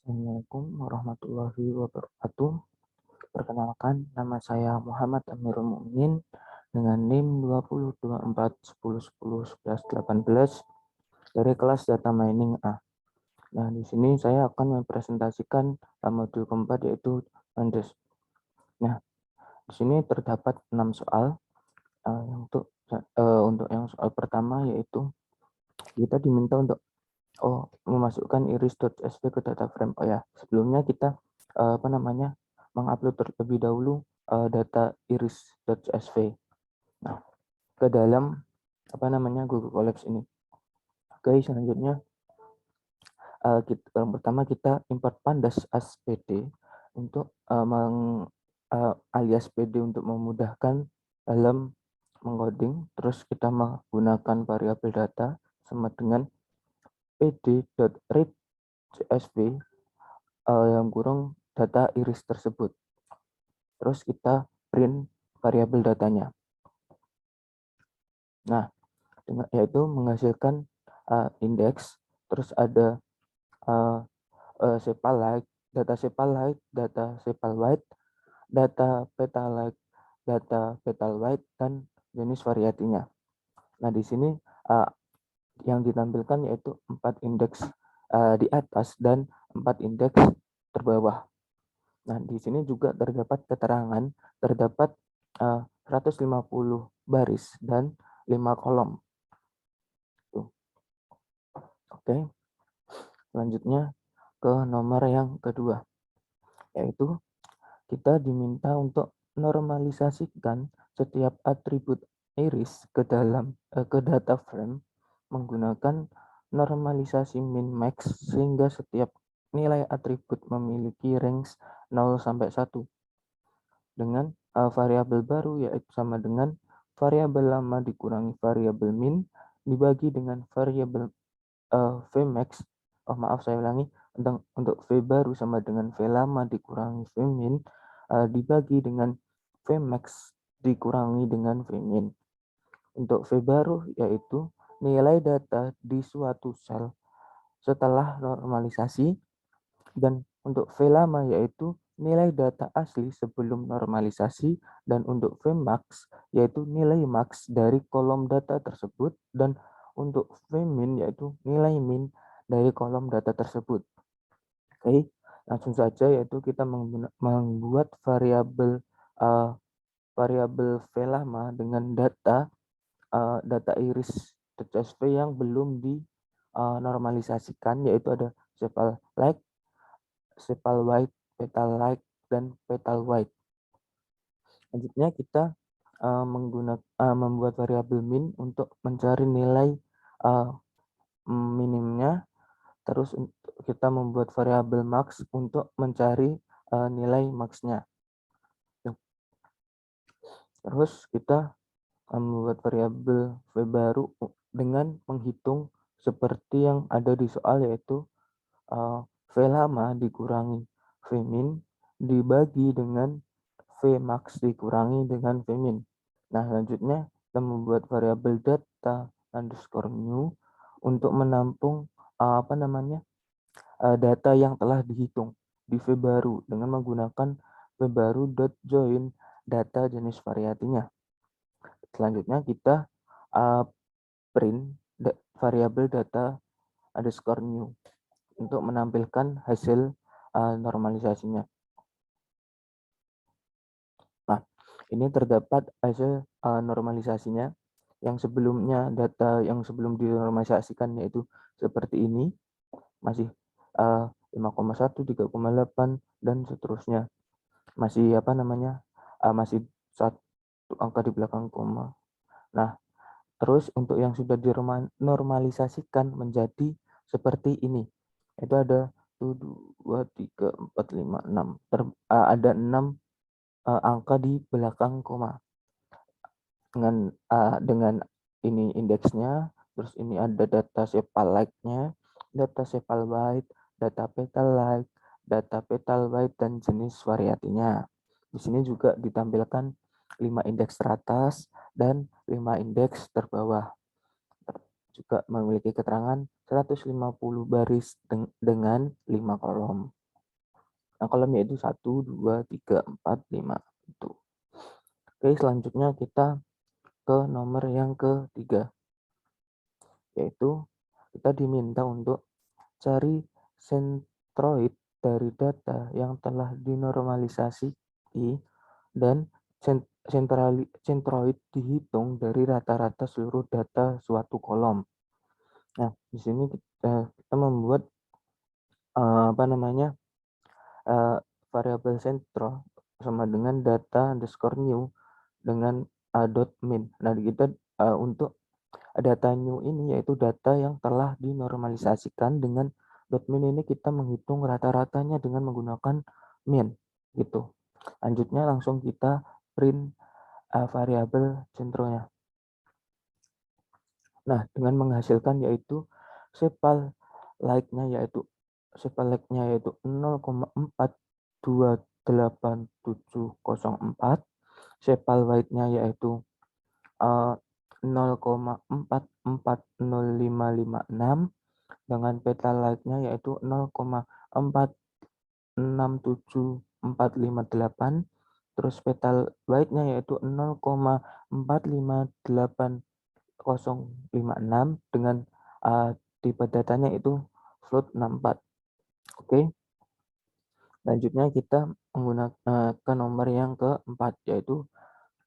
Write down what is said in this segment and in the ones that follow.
Assalamualaikum warahmatullahi wabarakatuh. Perkenalkan, nama saya Muhammad Amirul Mukminin dengan NIM 202410101118 dari kelas Data Mining A. Nah, di sini saya akan mempresentasikan modul keempat yaitu Mandes. Nah, di sini terdapat 6 soal. Untuk yang soal pertama yaitu kita diminta untuk memasukkan iris.sv ke data frame. Sebelumnya kita mengupload terlebih dahulu data iris.sv ke dalam Google Colabs ini. Oke, selanjutnya yang pertama kita import pandas as pd untuk alias pd untuk memudahkan dalam mengoding. Terus kita menggunakan variabel data sama dengan pd.read.csv yang kurung data iris tersebut. Terus kita print variabel datanya. Nah, yaitu menghasilkan indeks. Terus ada sepal-like, data sepal-like, data sepal-wide, data petal-like, data petal-wide, dan jenis variatinya. Nah, di sini yang ditampilkan yaitu 4 indeks di atas dan 4 indeks terbawah. Nah, di sini juga terdapat keterangan, terdapat 150 baris dan 5 kolom. Tuh. Oke. Selanjutnya ke nomor yang kedua, yaitu kita diminta untuk normalisasikan setiap atribut iris ke dalam ke data frame menggunakan normalisasi min max sehingga setiap nilai atribut memiliki range 0 sampai 1 dengan variabel baru yaitu sama dengan variabel lama dikurangi variabel min dibagi dengan variabel Vmax. Saya ulangi, untuk V baru sama dengan V lama dikurangi V min dibagi dengan Vmax dikurangi dengan V min. Untuk V baru yaitu nilai data di suatu sel setelah normalisasi, dan untuk V lama yaitu nilai data asli sebelum normalisasi, dan untuk Vmax yaitu nilai max dari kolom data tersebut, dan untuk Vmin yaitu nilai min dari kolom data tersebut. Oke, langsung saja yaitu kita membuat variabel V lama dengan data iris.csv yang belum dinormalisasikan, yaitu ada sepal-like, sepal-wide, petal-like, dan petal-wide. Selanjutnya kita membuat variabel min untuk mencari nilai minimnya. Terus kita membuat variabel max untuk mencari nilai maxnya. Terus kita membuat variabel V baru dengan menghitung seperti yang ada di soal, yaitu V lama dikurangi V min dibagi dengan V max dikurangi dengan V min. Nah, selanjutnya kita membuat variabel data underscore new untuk menampung data yang telah dihitung di V baru dengan menggunakan V baru .join data jenis variatinya. Selanjutnya kita print variabel data underscore new untuk menampilkan hasil normalisasinya. Nah, ini terdapat hasil normalisasinya. Yang sebelumnya data yang sebelum dinormalisasikan yaitu seperti ini, masih 5,1, 3,8 dan seterusnya. Masih masih satu angka di belakang koma. Nah, terus untuk yang sudah dinormalisasikan menjadi seperti ini, itu ada 1, 2, 3, 4, 5, 6. Ada 6 angka di belakang koma. Dengan ini indeksnya, terus ini ada data sepal-like-nya, data sepal-wide, data petal-like, data petal-wide, dan jenis variatinya. Di sini juga ditampilkan 5 indeks teratas dan 5 indeks terbawah. Juga memiliki keterangan 150 baris dengan 5 kolom. Nah, kolomnya itu 1, 2, 3, 4, 5 itu. Oke, selanjutnya kita ke nomor yang ketiga, yaitu kita diminta untuk cari sentroid dari data yang telah dinormalisasi dan sentroid dihitung dari rata-rata seluruh data suatu kolom. Nah, di sini kita membuat variabel sentro sama dengan data underscore new dengan dot min. Nah, kita untuk data new ini yaitu data yang telah dinormalisasikan dengan dot min ini kita menghitung rata-ratanya dengan menggunakan min gitu. Lanjutnya langsung kita print variabel sentronya. Nah, dengan menghasilkan yaitu sepal like-nya yaitu 0,428704, sepal wide-nya yaitu 0,440556 dengan petal like-nya yaitu 0,467458, terus petal wide-nya yaitu 0,458056 dengan tipe datanya itu float 64. Oke. Selanjutnya kita menggunakan ke nomor yang keempat, yaitu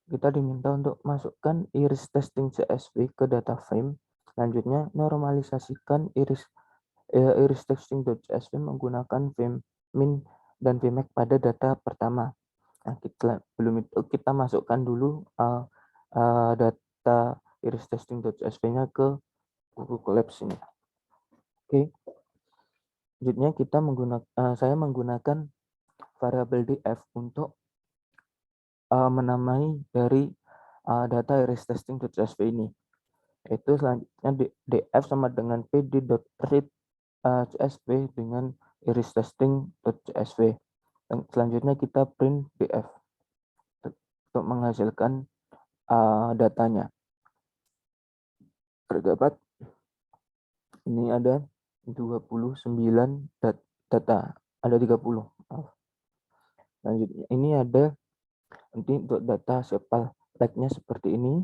kita diminta untuk masukkan iris testing CSV ke data frame. Selanjutnya normalisasikan iris testing.csv menggunakan vmin dan vmax pada data pertama. Nah, belum itu kita masukkan dulu data iris testing.csv-nya ke Google Colabs ini. Oke. Selanjutnya kita saya menggunakan variabel df untuk menamai dari data iris testing.csv ini. Itu selanjutnya df sama dengan pd.read csv dengan iris testing.csv. Selanjutnya kita print df untuk menghasilkan datanya. Terdapat ini ada 29 data, ada 30. Selanjutnya ini ada nanti untuk data sepal like-nya seperti ini.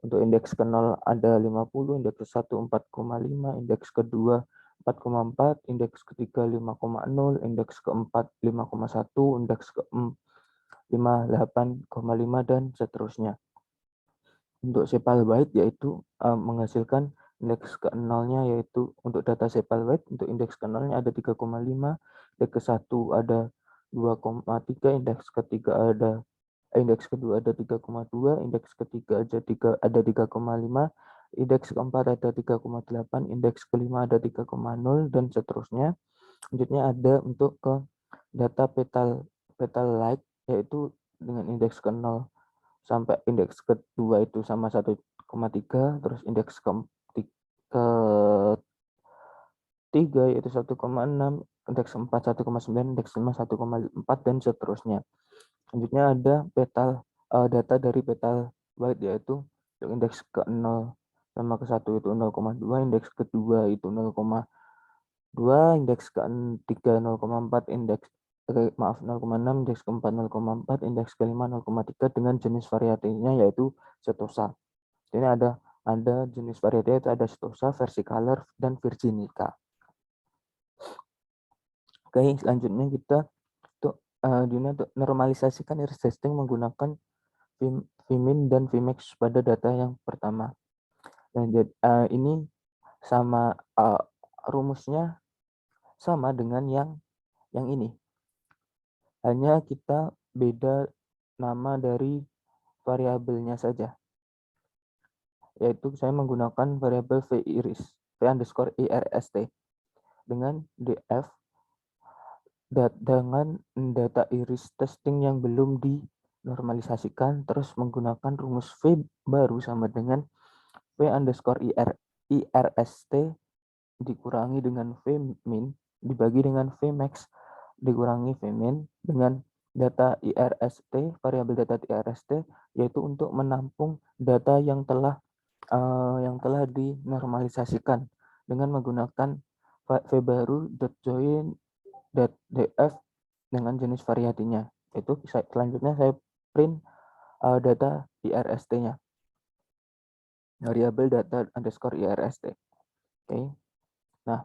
Untuk indeks ke-0 ada 50, indeks ke-1 4,5, indeks ke-2 4,4, indeks ketiga 5,0, indeks keempat 5,1, indeks ke-5 8,5 dan seterusnya. Untuk sepal wide yaitu menghasilkan indeks ke-0-nya yaitu untuk data sepal wide untuk indeks ke-0-nya ada 3,5, indeks ke-1 ada 2,3, indeks ketiga ada indeks kedua ada 3,2, indeks ketiga ada 3,5, indeks keempat ada 3,8, indeks kelima ada 3,0 dan seterusnya. Selanjutnya ada untuk ke data petal like yaitu dengan indeks ke-0 sampai indeks kedua itu sama 1,3, terus indeks ketiga yaitu 1,6, indeks 4 1,9, indeks 5 1,4 dan seterusnya. Selanjutnya ada data dari petal wide yaitu untuk indeks ke-0 sama ke-1 itu 0,2, indeks kedua itu 0,2, indeks ke-3 0,4, indeks 0,6, indeks ke-4 0,4, indeks ke-5 0,3 dengan jenis variasinya yaitu setosa. Ini ada jenis variasi itu ada setosa, versicolor dan virginica. Oke, selanjutnya kita untuk normalisasikan iris testing menggunakan vmin dan vmax pada data yang pertama. Dan ini sama rumusnya sama dengan yang ini. Hanya kita beda nama dari variabelnya saja. Yaitu saya menggunakan variabel v_iris, v_irst dengan df dengan data iris testing yang belum dinormalisasikan, terus menggunakan rumus V baru sama dengan v_irst dikurangi dengan vmin dibagi dengan vmax dikurangi vmin dengan data irst, variabel data irst yaitu untuk menampung data yang telah dinormalisasikan dengan menggunakan v baru .join .df dengan jenis variatinya. Itu selanjutnya saya print data IRST-nya, variabel data underscore IRST. Oke. Nah,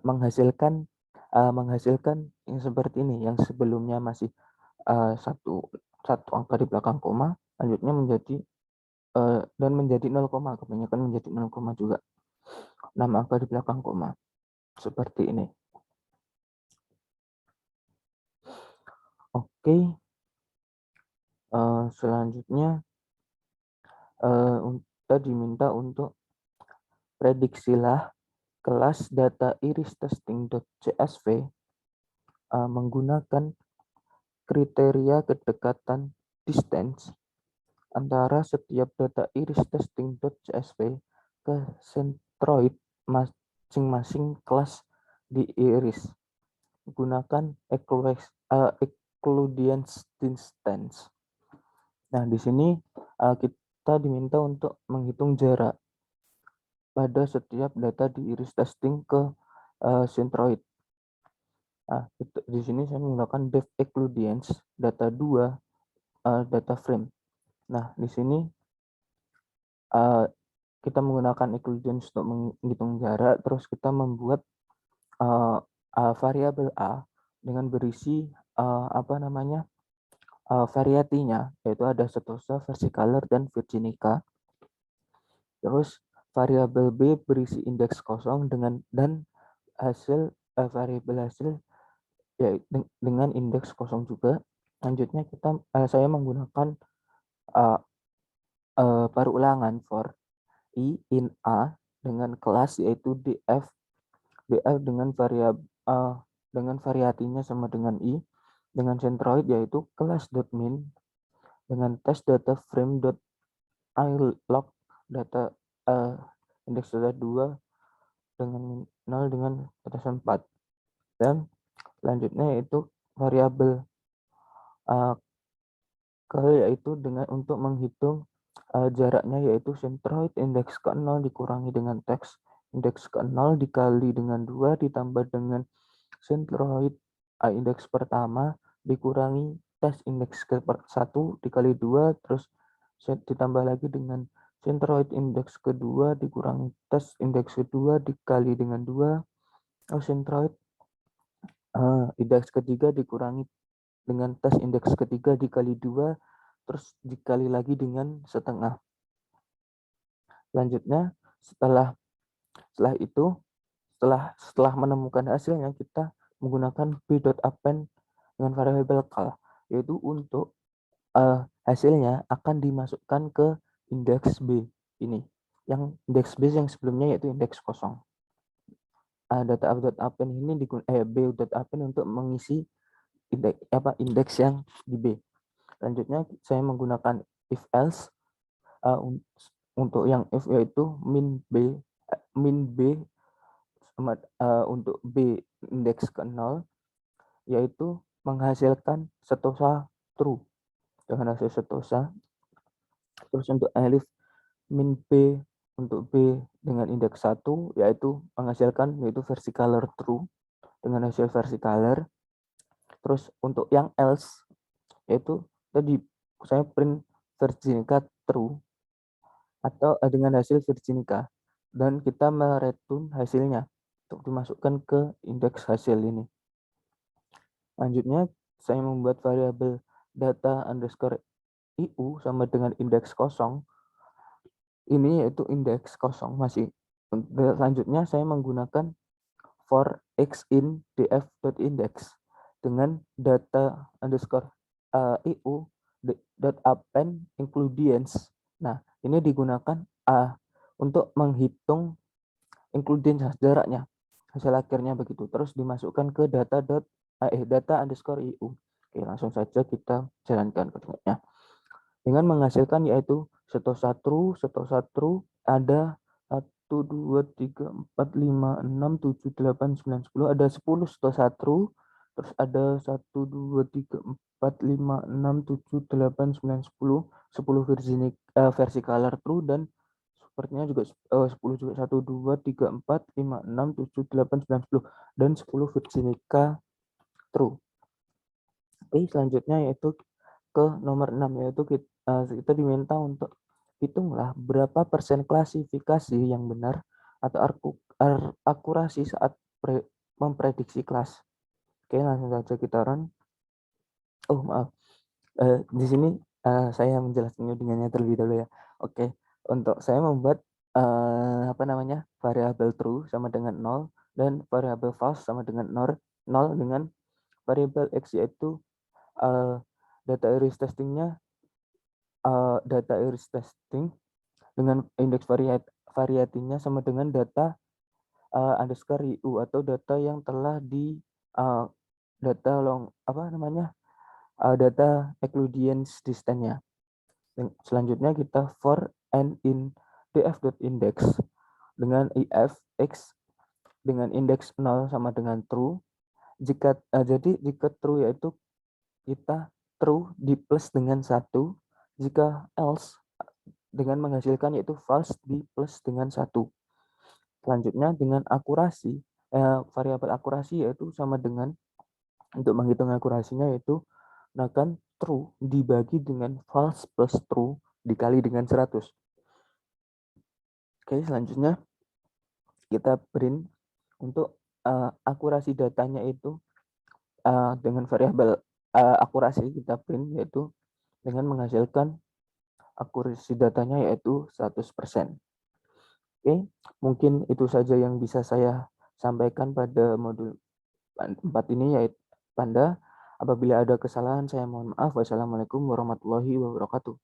menghasilkan yang seperti ini, yang sebelumnya masih satu angka di belakang koma, lanjutnya menjadi dan menjadi 0, kebanyakan menjadi 0, juga 6 angka di belakang koma, seperti ini. Oke. Selanjutnya kita diminta untuk prediksilah kelas data iris testing.csv menggunakan kriteria kedekatan distance antara setiap data iris testing.csv ke centroid masing-masing kelas di iris. Gunakan Euclidean distance. Nah, di sini kita diminta untuk menghitung jarak pada setiap data di iris testing ke centroid. Nah, di sini saya menggunakan def Euclideans data 2 data frame. Nah, di sini kita menggunakan Euclideans untuk menghitung jarak, terus kita membuat variabel A dengan berisi variatinya, yaitu ada setosa, versicolor, dan virginica. Terus variabel B berisi indeks kosong dan hasil variabel hasil ya dengan indeks kosong juga. Lanjutnya saya menggunakan perulangan for I in A dengan kelas yaitu df dengan dengan variatinya sama dengan I, dengan centroid yaitu kelas.min, dengan test data frame ilog data indeks data 2 dengan 0 dengan batasan 4, dan selanjutnya yaitu variabel yaitu dengan untuk menghitung jaraknya, yaitu centroid indeks ke-0 dikurangi dengan teks indeks ke-0 dikali dengan 2 ditambah dengan centroid indeks pertama dikurangi tes indeks ke-1 dikali 2, terus ditambah lagi dengan centroid indeks kedua dikurangi tes indeks kedua dikali dengan 2, centroid indeks ketiga dikurangi dengan tes indeks ketiga dikali 2, terus dikali lagi dengan setengah. Selanjutnya setelah menemukan hasilnya, kita menggunakan b.append dengan variabel cal, yaitu untuk hasilnya akan dimasukkan ke indeks B ini, yang indeks B yang sebelumnya yaitu indeks kosong. Data.append ini b.append untuk mengisi indeks yang di B. Selanjutnya saya menggunakan if else untuk yang if, yaitu min B untuk B indeks ke-0 yaitu menghasilkan setosa true dengan hasil setosa. Terus untuk elif min B untuk B dengan indeks 1 yaitu menghasilkan yaitu versicolor true dengan hasil versicolor. Terus untuk yang else yaitu tadi saya print virginica true atau dengan hasil virginica, dan kita mereturn hasilnya untuk dimasukkan ke indeks hasil ini. Lanjutnya saya membuat variabel data underscore IU sama dengan indeks kosong. Ini yaitu indeks kosong masih. Selanjutnya saya menggunakan for x in df.index dengan data underscore IU append includians. Nah, ini digunakan untuk menghitung includians jaraknya, hasil akhirnya begitu. Terus dimasukkan ke data underscore IU. Oke, langsung saja kita jalankan kodenya. Dengan menghasilkan yaitu setosa true ada 1, 2, 3, 4, 5, 6, 7, 8, 9, 10, ada 10 setosa true, terus ada 1, 2, 3, 4, 5, 6, 7, 8, 9, 10, 10 versicolor true, dan sepertinya juga 10 juga 1, 2, 3, 4, 5, 6, 7, 8, 9, 10 dan 10 virginica true. Oke, selanjutnya yaitu ke nomor 6, yaitu kita diminta untuk hitunglah berapa persen klasifikasi yang benar atau akurasi saat memprediksi kelas. Oke, langsung saja kita run. Oh, maaf. Di sini saya menjelaskannya dengannya terlebih dahulu ya. Oke, untuk saya membuat variabel true sama dengan 0 dan variabel false sama dengan 0 dengan variabel x, yaitu data iris testingnya data iris testing dengan indeks variatinya sama dengan data underscore u atau data yang telah di data data Euclidean distance-nya. Selanjutnya kita for n in df.index dengan if x dengan indeks 0 sama dengan true. Jadi jika true yaitu kita true di plus dengan 1, jika else dengan menghasilkan yaitu false di plus dengan 1. Selanjutnya dengan akurasi, variabel akurasi yaitu sama dengan, untuk menghitung akurasinya yaitu akan true dibagi dengan false plus true dikali dengan 100. Oke, selanjutnya kita print untuk akurasi datanya itu dengan variabel akurasi kita print yaitu dengan menghasilkan akurasi datanya yaitu 100%. Oke, mungkin itu saja yang bisa saya sampaikan pada modul 4 ini, yaitu Panda. Apabila ada kesalahan saya mohon maaf. Wassalamualaikum warahmatullahi wabarakatuh.